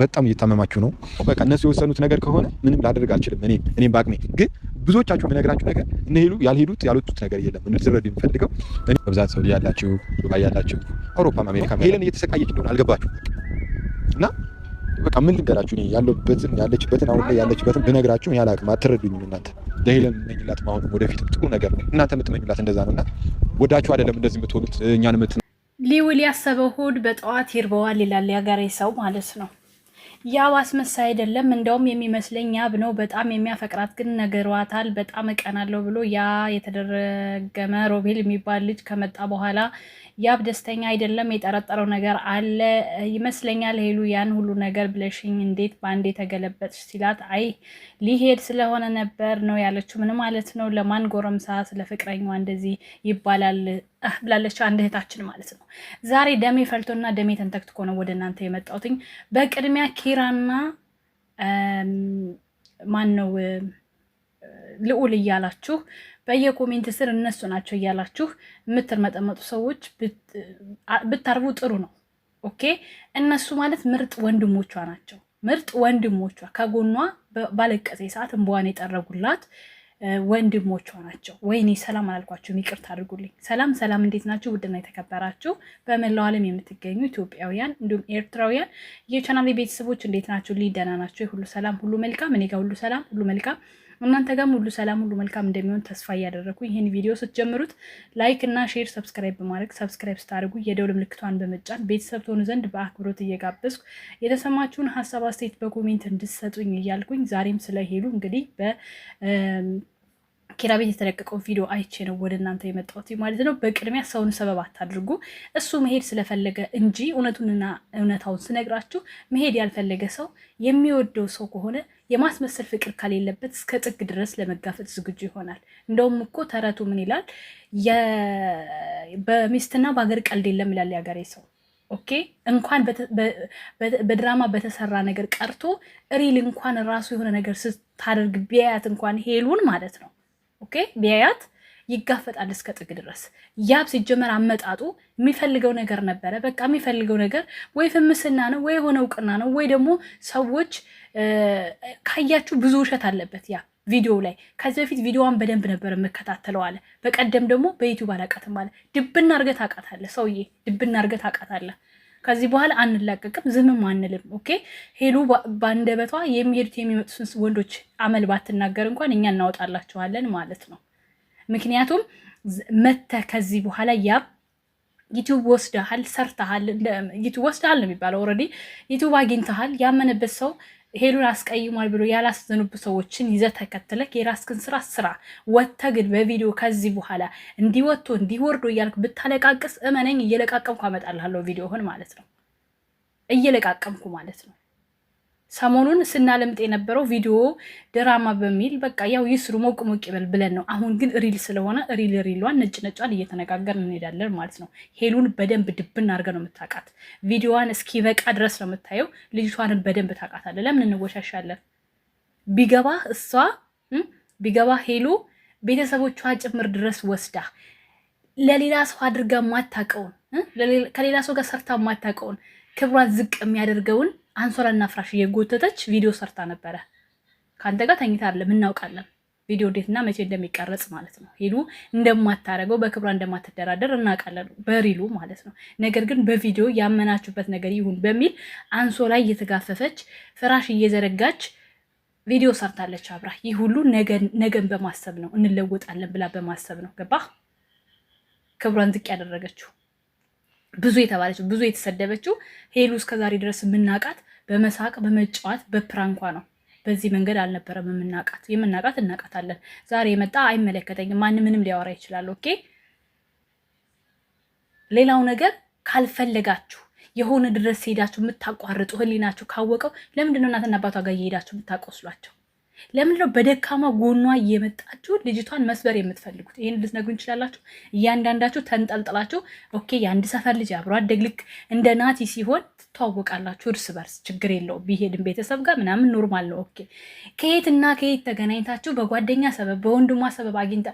በጣም እየታመማችሁ ነው። በቃ እነሱ የወሰኑት ነገር ከሆነ ምንም ላደርግ አልችልም። እኔም በአቅሜ ግን ብዙዎቻችሁ የምነግራችሁ ነገር እነ ሄሉ ያልሄዱት ነገር የለም። እንድትረዱ የምፈልገው በብዛት ሰው ያላችሁ፣ ዱባይ ያላችሁ፣ አውሮፓም አሜሪካም ሄለን እየተሰቃየች እንደሆነ አልገባችሁ እና በቃ ምን ልንገራችሁ እኔ ያለችበትን አሁን ላይ ያለችበትን ብነግራችሁ ያላቅም አትረዱኝም እናንተ። ለሄለን የምትመኙላት አሁን ወደፊትም ጥሩ ነገር ነው። እናንተ የምትመኙላት እንደዛ ነውና ወዳችሁ አይደለም እንደዚህ የምትሆኑት እኛን ሊውል ያሰበው ሆድ በጠዋት ይርበዋል ይላል ያገሬ ሰው ማለት ነው። ያው አስመሳይ አይደለም። እንደውም የሚመስለኝ ያብ ነው። በጣም የሚያፈቅራት ግን ነገሯታል። በጣም እቀናለሁ ብሎ ያ የተደረገመ ሮቤል የሚባል ልጅ ከመጣ በኋላ ያብ ደስተኛ አይደለም። የጠረጠረው ነገር አለ ይመስለኛል። ሄሉ ያን ሁሉ ነገር ብለሽኝ እንዴት በአንዴ ተገለበጥሽ ሲላት አይ ሊሄድ ስለሆነ ነበር ነው ያለችው። ምን ማለት ነው? ለማን ጎረምሳ ስለ ፍቅረኛዋ እንደዚህ ይባላል ብላለች አንድ እህታችን ማለት ነው። ዛሬ ደሜ ፈልቶና ደሜ ተንተክትኮ ነው ወደ እናንተ የመጣሁትኝ። በቅድሚያ ኪራና ማን ነው ልዑል እያላችሁ በየኮሜንት ስር እነሱ ናቸው እያላችሁ የምትርመጠመጡ ሰዎች ብታርቡ ጥሩ ነው። ኦኬ እነሱ ማለት ምርጥ ወንድሞቿ ናቸው። ምርጥ ወንድሞቿ ከጎኗ ባለቀሴ ሰዓት እንቧን የጠረጉላት ወንድሞቿ ናቸው። ወይኔ ሰላም አላልኳችሁም፣ ይቅርታ አድርጉልኝ። ሰላም እንዴት ናችሁ? ውድና የተከበራችሁ በመላው ዓለም የምትገኙ ኢትዮጵያውያን እንዲሁም ኤርትራውያን የቻናሌ ቤተሰቦች እንዴት ናችሁ? ደህና ናቸው? ሁሉ ሰላም ሁሉ መልካም። እኔ ጋር ሁሉ ሰላም ሁሉ መልካም፣ እናንተ ጋርም ሁሉ ሰላም ሁሉ መልካም እንደሚሆን ተስፋ እያደረኩኝ ይህን ቪዲዮ ስትጀምሩት ላይክ እና ሼር ሰብስክራይብ በማድረግ ሰብስክራይብ ስታደርጉ የደውል ምልክቷን በመጫን ቤተሰብ ትሆኑ ዘንድ በአክብሮት እየጋበዝኩ የተሰማችሁን ሀሳብ አስተያየት በኮሜንት እንድትሰጡኝ እያልኩኝ ዛሬም ስለ ሄሉ እንግዲህ ኪራ ቤት የተለቀቀው ቪዲዮ አይቼ ነው ወደ እናንተ የመጣሁት ማለት ነው። በቅድሚያ ሰውን ሰበብ አታድርጉ። እሱ መሄድ ስለፈለገ እንጂ እውነቱንና እውነታውን ስነግራችሁ መሄድ ያልፈለገ ሰው የሚወደው ሰው ከሆነ የማስመሰል ፍቅር ከሌለበት እስከ ጥግ ድረስ ለመጋፈጥ ዝግጁ ይሆናል። እንደውም እኮ ተረቱ ምን ይላል? በሚስትና በሀገር ቀልድ የለም ይላል ያገሬ ሰው። ኦኬ እንኳን በድራማ በተሰራ ነገር ቀርቶ ሪል እንኳን ራሱ የሆነ ነገር ስታደርግ ቢያያት እንኳን ሄሉን ማለት ነው ኦኬ ቢያያት ይጋፈጣል እስከ ጥግ ድረስ። ያብ ሲጀመር አመጣጡ የሚፈልገው ነገር ነበረ። በቃ የሚፈልገው ነገር ወይ ፍምስና ነው ወይ የሆነ እውቅና ነው ወይ ደግሞ ሰዎች ካያችሁ ብዙ ውሸት አለበት ያ ቪዲዮ ላይ። ከዚህ በፊት ቪዲዮዋን በደንብ ነበር የምከታተለው አለ። በቀደም ደግሞ በዩቲዩብ አላውቃትም አለ። ድብና እርገት አውቃታለህ ሰውዬ፣ ድብና እርገት አውቃታለህ። ከዚህ በኋላ አንላቀቅም፣ ዝምም አንልም። ኦኬ ሄሉ ባንደበቷ የሚሄዱት የሚመጡትን ወንዶች አመል ባትናገር እንኳን እኛ እናወጣላቸዋለን ማለት ነው። ምክንያቱም መተ ከዚህ በኋላ ያብ ዩቲዩብ ወስደሃል፣ ሰርተሃል። ዩቲዩብ ወስደሃል ነው የሚባለው። ኦልሬዲ ዩቲዩብ አግኝተሃል። ያመነበት ሰው ሄሉን አስቀይሟል ብሎ ያላስዘኑብ ሰዎችን ይዘህ ተከትለህ የራስህን ስራ ወጥተህ ግን በቪዲዮ ከዚህ በኋላ እንዲወጥቶ እንዲወርዶ እያልክ ብታለቃቅስ እመነኝ እየለቃቀምኩ አመጣልሃለሁ ቪዲዮህን ማለት ነው። እየለቃቀምኩ ማለት ነው። ሰሞኑን ስናለምጥ የነበረው ቪዲዮ ድራማ በሚል በቃ ያው ይስሩ ሞቅ ሞቅ ይበል ብለን ነው። አሁን ግን ሪል ስለሆነ ሪሏን ነጯን እየተነጋገርን እንሄዳለን ማለት ነው። ሄሉን በደንብ ድብን አድርገህ ነው የምታውቃት። ቪዲዮዋን እስኪበቃ ድረስ ነው የምታየው። ልጅቷንን በደንብ ታውቃታለህ። ለምን እንወሻሻለን? ቢገባ ሄሉ ቤተሰቦቿ ጭምር ድረስ ወስዳ ለሌላ ሰው አድርጋ ማታውቀውን ከሌላ ሰው ጋር ሰርታ ማታውቀውን ክብሯን ዝቅ የሚያደርገውን አንሶላና ፍራሽ እየጎተተች ቪዲዮ ሰርታ ነበረ። ከአንተ ጋር ተኝታ አይደለም እናውቃለን። ቪዲዮ እንዴትና መቼ እንደሚቀረጽ ማለት ነው። ሄሉ እንደማታረገው በክብሯ እንደማትደራደር እናውቃለን፣ በሪሉ ማለት ነው። ነገር ግን በቪዲዮ ያመናችሁበት ነገር ይሁን በሚል አንሶላ እየተጋፈፈች ፍራሽ እየዘረጋች ቪዲዮ ሰርታለች አብራ። ይህ ሁሉ ነገን በማሰብ ነው፣ እንለወጣለን ብላ በማሰብ ነው። ገባህ? ክብሯን ዝቅ ያደረገችው ብዙ የተባለችው ብዙ የተሰደበችው ሄሉ እስከዛሬ ድረስ የምናውቃት በመሳቅ በመጫወት በፕራንኳ ነው። በዚህ መንገድ አልነበረም የምናውቃት። የምናውቃት እናውቃታለን። ዛሬ የመጣ አይመለከተኝም፣ ማንም ምንም ሊያወራ ይችላል። ኦኬ ሌላው ነገር ካልፈለጋችሁ የሆነ ድረስ ሄዳችሁ የምታቋርጡ ህሊናችሁ ካወቀው ለምንድነው እናትና አባቷ ጋር እየሄዳችሁ የምታቆስሏቸው? ለምንድነው በደካማ ጎኗ እየመጣችሁ ልጅቷን መስበር የምትፈልጉት? ይሄን ልትነግሩን እንችላላችሁ። እያንዳንዳችሁ ተንጠልጥላችሁ ኦኬ የአንድ ሰፈር ልጅ አብሮ አደግልክ እንደ ናቲ ሲሆን ትተዋወቃላችሁ እርስ በርስ ችግር የለውም። ቢሄድም ቤተሰብ ጋር ምናምን ኖርማል ነው። ኦኬ ከየትና ከየት ተገናኝታችሁ በጓደኛ ሰበብ በወንድሟ ሰበብ አግኝታ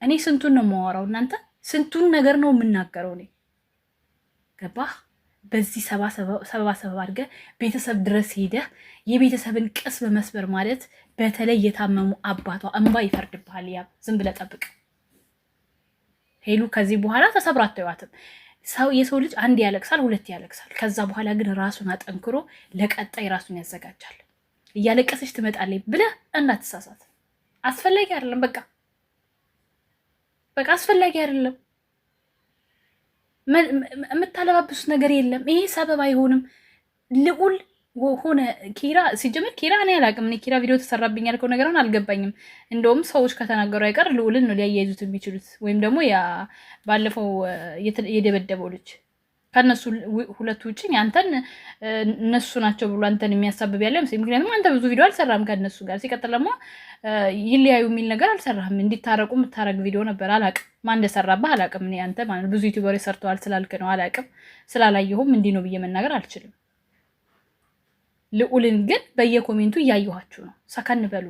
እኔ ስንቱን ነው የማወራው እናንተ? ስንቱን ነገር ነው የምናገረው እኔ። ገባህ? በዚህ ሰበባ አድርገህ ቤተሰብ ድረስ ሄደህ የቤተሰብን ቅስም መስበር ማለት በተለይ የታመሙ አባቷ እንባ ይፈርድብሃል። ያብ ዝም ብለህ ጠብቅ። ሄሉ ከዚህ በኋላ ተሰብራ አትተዋትም። የሰው ልጅ አንድ ያለቅሳል፣ ሁለት ያለቅሳል። ከዛ በኋላ ግን ራሱን አጠንክሮ ለቀጣይ ራሱን ያዘጋጃል። እያለቀሰች ትመጣለች ብለህ እንዳትሳሳት። አስፈላጊ አይደለም። በቃ አስፈላጊ አይደለም። የምታለባብሱት ነገር የለም። ይሄ ሰበብ አይሆንም። ልዑል ሆነ ኪራ ሲጀምር ኪራ እኔ አላውቅም። እኔ ኪራ ቪዲዮ ተሰራብኝ ያልከው ነገር አልገባኝም። እንደውም ሰዎች ከተናገሩ አይቀር ልዑልን ነው ሊያያይዙት የሚችሉት፣ ወይም ደግሞ ባለፈው የደበደበው ልጅ ከነሱ ሁለቱ ውጭ አንተን እነሱ ናቸው ብሎ አንተን የሚያሳብብ ያለ ምክንያቱም አንተ ብዙ ቪዲዮ አልሰራም ከነሱ ጋር። ሲቀጥል ደግሞ ይለያዩ የሚል ነገር አልሰራህም። እንዲታረቁ የምታረግ ቪዲዮ ነበር። አላውቅም ማን እንደሰራብህ አላውቅም። እኔ አንተ ማለት ብዙ ዩቲዩበሮች ሰርተዋል ስላልክ ነው አላውቅም። ስላላየሁም እንዲህ ነው ብዬ መናገር አልችልም። ልዑልን ግን በየኮሜንቱ እያየኋችሁ ነው። ሰከን በሉ።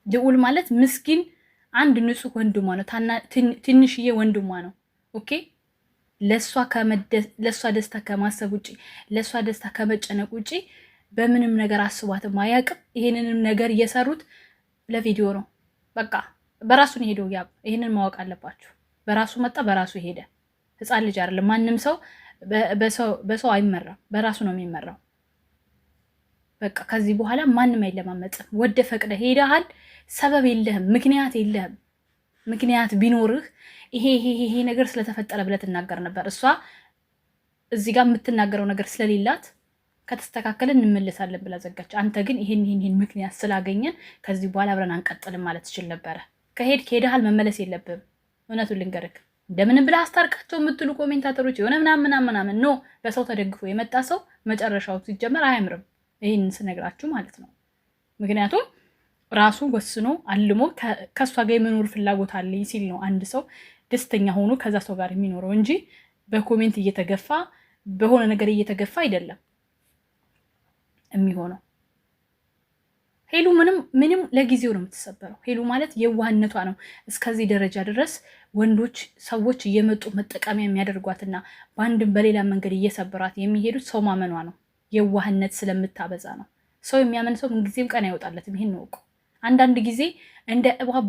ልዑል ማለት ምስኪን አንድ ንጹህ ወንድሟ ነው። ትንሽዬ ወንድሟ ነው። ኦኬ ለእሷ ደስታ ከማሰብ ውጭ ለእሷ ደስታ ከመጨነቅ ውጭ በምንም ነገር አስቧትም አያውቅም። ይሄንንም ነገር እየሰሩት ለቪዲዮ ነው። በቃ በራሱ ነው ሄደው። ያብ ይሄንን ማወቅ አለባችሁ። በራሱ መጣ፣ በራሱ ሄደ። ህፃን ልጅ አይደለም። ማንም ሰው በሰው አይመራም፣ በራሱ ነው የሚመራው። በቃ ከዚህ በኋላ ማንም አይለማመጥም። ወደ ፈቅደ ሄደሃል። ሰበብ የለህም፣ ምክንያት የለህም። ምክንያት ቢኖርህ ይሄ ነገር ስለተፈጠረ ብለህ ትናገር ነበር። እሷ እዚህ ጋር የምትናገረው ነገር ስለሌላት ከተስተካከለ እንመለሳለን ብላ ዘጋች። አንተ ግን ይሄን ምክንያት ስላገኘን ከዚህ በኋላ አብረን አንቀጥልም ማለት ትችል ነበረ። ከሄድሃል፣ መመለስ የለብህም። እውነቱን ልንገርህ፣ እንደምንም ብለህ አስታርቃቸው የምትሉ ኮሜንታተሮች የሆነ ምናምን ኖ፣ በሰው ተደግፎ የመጣ ሰው መጨረሻው ሲጀመር አያምርም። ይህን ስነግራችሁ ማለት ነው። ምክንያቱም ራሱ ወስኖ አልሞ ከእሷ ጋር የመኖር ፍላጎት አለኝ ሲል ነው አንድ ሰው ደስተኛ ሆኖ ከዛ ሰው ጋር የሚኖረው እንጂ በኮሜንት እየተገፋ በሆነ ነገር እየተገፋ አይደለም የሚሆነው። ሄሉ ምንም ለጊዜው ነው የምትሰበረው። ሄሉ ማለት የዋህነቷ ነው እስከዚህ ደረጃ ድረስ ወንዶች ሰዎች እየመጡ መጠቀሚያ የሚያደርጓትና በአንድም በሌላ መንገድ እየሰበራት የሚሄዱት ሰው ማመኗ ነው። የዋህነት ስለምታበዛ ነው። ሰው የሚያመን ሰው ምንጊዜም ቀን አይወጣለትም። ይሄን ነው እኮ። አንዳንድ ጊዜ እንደ እባብ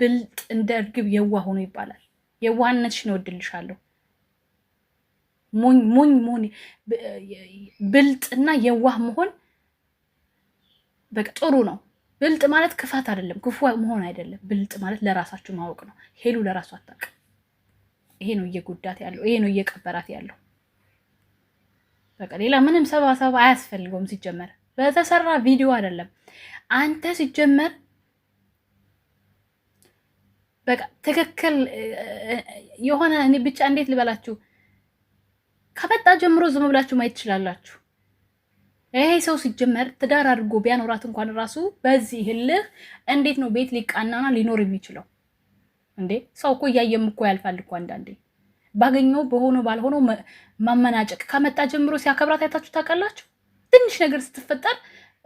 ብልጥ እንደ እርግብ የዋህ ሆኖ ይባላል። የዋህነትሽን እወድልሻለሁ። ሞኝ ብልጥና የዋህ መሆን በቃ ጥሩ ነው። ብልጥ ማለት ክፋት አይደለም፣ ክፉ መሆን አይደለም። ብልጥ ማለት ለራሳችሁ ማወቅ ነው። ሄሉ ለራሷ አታውቅም። ይሄ ነው እየጎዳት ያለው፣ ይሄ ነው እየቀበራት ያለው። በቃ ሌላ ምንም ሰባ አያስፈልገውም። ሲጀመር በተሰራ ቪዲዮ አይደለም። አንተ ሲጀመር በቃ ትክክል የሆነ እኔ ብቻ እንዴት ልበላችሁ፣ ከመጣ ጀምሮ ዝም ብላችሁ ማየት ትችላላችሁ። ይሄ ሰው ሲጀመር ትዳር አድርጎ ቢያኖራት እንኳን ራሱ በዚህ ህልህ እንዴት ነው ቤት ሊቃናና ሊኖር የሚችለው እንዴ? ሰው እኮ እያየም እኮ ያልፋል እኮ አንዳንዴ። ባገኘው በሆነ ባልሆነው ማመናጨቅ ከመጣ ጀምሮ ሲያከብራት አይታችሁ ታውቃላችሁ? ትንሽ ነገር ስትፈጠር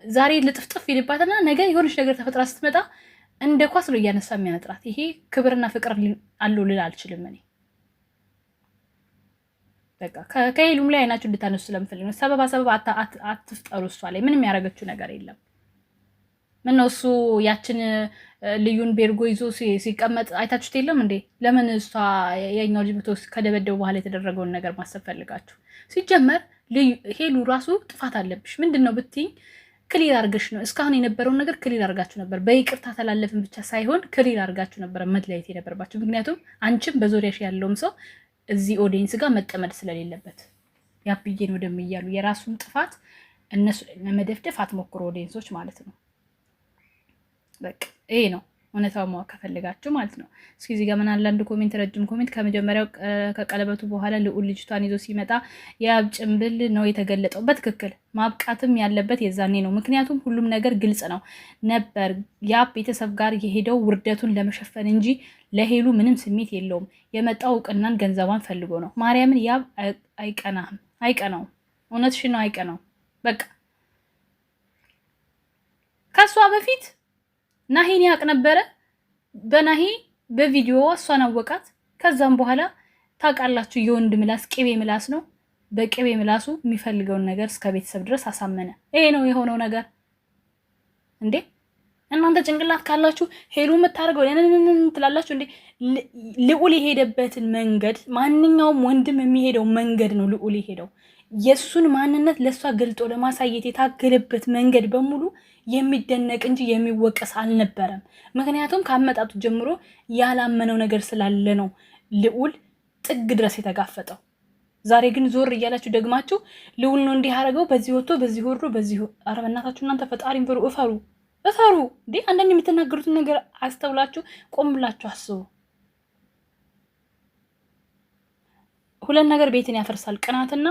ዛሬ ልጥፍጥፍ ይልባትና ነገ የሆነች ነገር ተፈጥራ ስትመጣ እንደ ኳስ ነው እያነሳ የሚያነጥራት። ይሄ ክብርና ፍቅር አለው ልል አልችልም እኔ። በቃ ከሄሉም ላይ አይናችሁ እንድታነሱ ስለምፈልግ ነው። ሰበባ አትፍጠሩ። እሷ ላይ ምንም ያደረገችው ነገር የለም። ምነው እሱ ያችን ልዩን ቤርጎ ይዞ ሲቀመጥ አይታችሁት የለም እንዴ? ለምን እሷ የኛው ልጅ ብቶ ከደበደቡ በኋላ የተደረገውን ነገር ማሰብ ፈልጋችሁ? ሲጀመር ሄሉ ራሱ ጥፋት አለብሽ። ምንድን ነው ብትይኝ ክሊር አድርገሽ ነው እስካሁን የነበረውን ነገር ክሊር አድርጋችሁ ነበር። በይቅርታ ተላለፍን ብቻ ሳይሆን ክሊር አድርጋችሁ ነበር መለያየት የነበረባችሁ። ምክንያቱም አንቺም በዙሪያሽ ያለውም ሰው እዚህ ኦዲየንስ ጋር መጠመድ ስለሌለበት ያብዬን ወደም እያሉ የራሱን ጥፋት እነሱ ለመደፍደፍ አትሞክሩ ኦዲየንሶች ማለት ነው። በቃ ይሄ ነው እውነታው ማወቅ ከፈለጋችሁ ማለት ነው። እስኪ እዚህ ጋር ምን አለ አንድ ኮሜንት፣ ረጅም ኮሜንት። ከመጀመሪያው ከቀለበቱ በኋላ ልዑል ልጅቷን ይዞ ሲመጣ የያብ ጭንብል ነው የተገለጠው። በትክክል ማብቃትም ያለበት የዛኔ ነው። ምክንያቱም ሁሉም ነገር ግልጽ ነው ነበር። ያብ ቤተሰብ ጋር የሄደው ውርደቱን ለመሸፈን እንጂ ለሄሉ ምንም ስሜት የለውም። የመጣው እውቅናን ገንዘቧን ፈልጎ ነው። ማርያምን ያብ አይቀናውም። እውነትሽን ነው፣ አይቀናው። በቃ ከሷ በፊት ናሂን ያቅ ነበረ። በናሂ በቪዲዮ እሷን አወቃት። ከዛም በኋላ ታውቃላችሁ። የወንድ ምላስ ቅቤ ምላስ ነው። በቅቤ ምላሱ የሚፈልገውን ነገር እስከ ቤተሰብ ድረስ አሳመነ። ይሄ ነው የሆነው ነገር እንዴ። እናንተ ጭንቅላት ካላችሁ ሄሉ የምታደርገው ትላላችሁ እንዴ? ልዑል የሄደበትን መንገድ ማንኛውም ወንድም የሚሄደው መንገድ ነው ልዑል የሄደው። የሱን ማንነት ለሷ ገልጦ ለማሳየት የታገለበት መንገድ በሙሉ የሚደነቅ እንጂ የሚወቀስ አልነበረም። ምክንያቱም ከአመጣጡ ጀምሮ ያላመነው ነገር ስላለ ነው ልዑል ጥግ ድረስ የተጋፈጠው። ዛሬ ግን ዞር እያላችሁ ደግማችሁ ልዑል ነው እንዲህ ያደረገው፣ በዚህ ወጥቶ በዚህ ወርዶ በዚህ። ኧረ በእናታችሁ እናንተ ፈጣሪን ፍሩ፣ እፈሩ እንዴ! አንዳንድ የምትናገሩትን ነገር አስተውላችሁ ቆም ብላችሁ አስቡ። ሁለት ነገር ቤትን ያፈርሳል፣ ቅናትና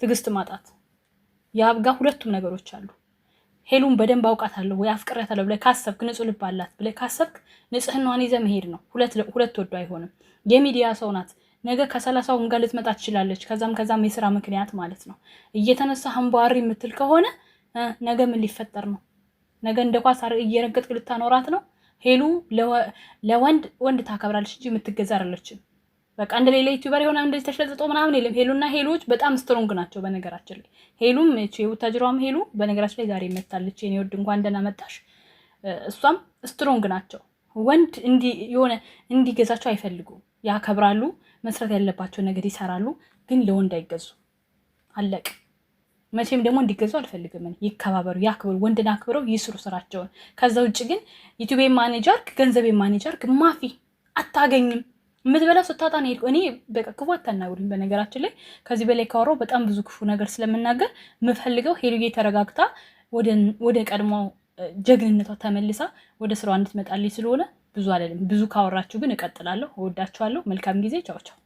ትዕግስት ማጣት። የአብጋ ሁለቱም ነገሮች አሉ። ሄሉን በደንብ አውቃታለሁ ወይ አፍቅሬያታለሁ ብለህ ካሰብክ፣ ንጹህ ልብ አላት ብለህ ካሰብክ ንጽህናዋን ይዘህ መሄድ ነው። ሁለት ወዶ አይሆንም። የሚዲያ ሰው ናት። ነገ ከ30 ጋር ልትመጣ ትችላለች። ከዛም የስራ ምክንያት ማለት ነው። እየተነሳ አንቧሪ የምትል ከሆነ ነገ ምን ሊፈጠር ነው? ነገ እንደ ኳስ እየረገጥክ ልታኖራት ነው? ሄሉ ለወንድ ታከብራለች እንጂ የምትገዛ አይደለችም። በቃ እንደ ሌላ ዩቲዩበር የሆነ እንደዚህ ተሽለጥጦ ምናምን የለም። ሄሉና ሄሎች በጣም ስትሮንግ ናቸው በነገራችን ላይ። ሄሉም የውታጅሯም ሄሉ በነገራችን ላይ ዛሬ መታለች። የኔ ወድ እንኳን ደህና መጣሽ። እሷም ስትሮንግ ናቸው። ወንድ እንዲገዛቸው አይፈልጉም። ያከብራሉ፣ መስራት ያለባቸው ነገር ይሰራሉ፣ ግን ለወንድ አይገዙ። አለቅ። መቼም ደግሞ እንዲገዙ አልፈልግም። ይከባበሩ፣ ያክብሩ፣ ወንድን አክብረው ይስሩ ስራቸውን። ከዛ ውጭ ግን ዩቲዩብ ማኔጀር፣ ገንዘብ ማኔጀር ማፊ አታገኝም። የምትበላው ስታጣ ነው። እኔ በቃ ክፉ አታናግሩኝ። በነገራችን ላይ ከዚህ በላይ ካወራው በጣም ብዙ ክፉ ነገር ስለምናገር የምፈልገው ሄሉዬ ተረጋግታ ወደ ቀድሞ ጀግንነቷ ተመልሳ ወደ ስራዋ እንድትመጣልኝ ስለሆነ ብዙ አለልም። ብዙ ካወራችሁ ግን እቀጥላለሁ። እወዳችኋለሁ። መልካም ጊዜ። ቻው ቻው።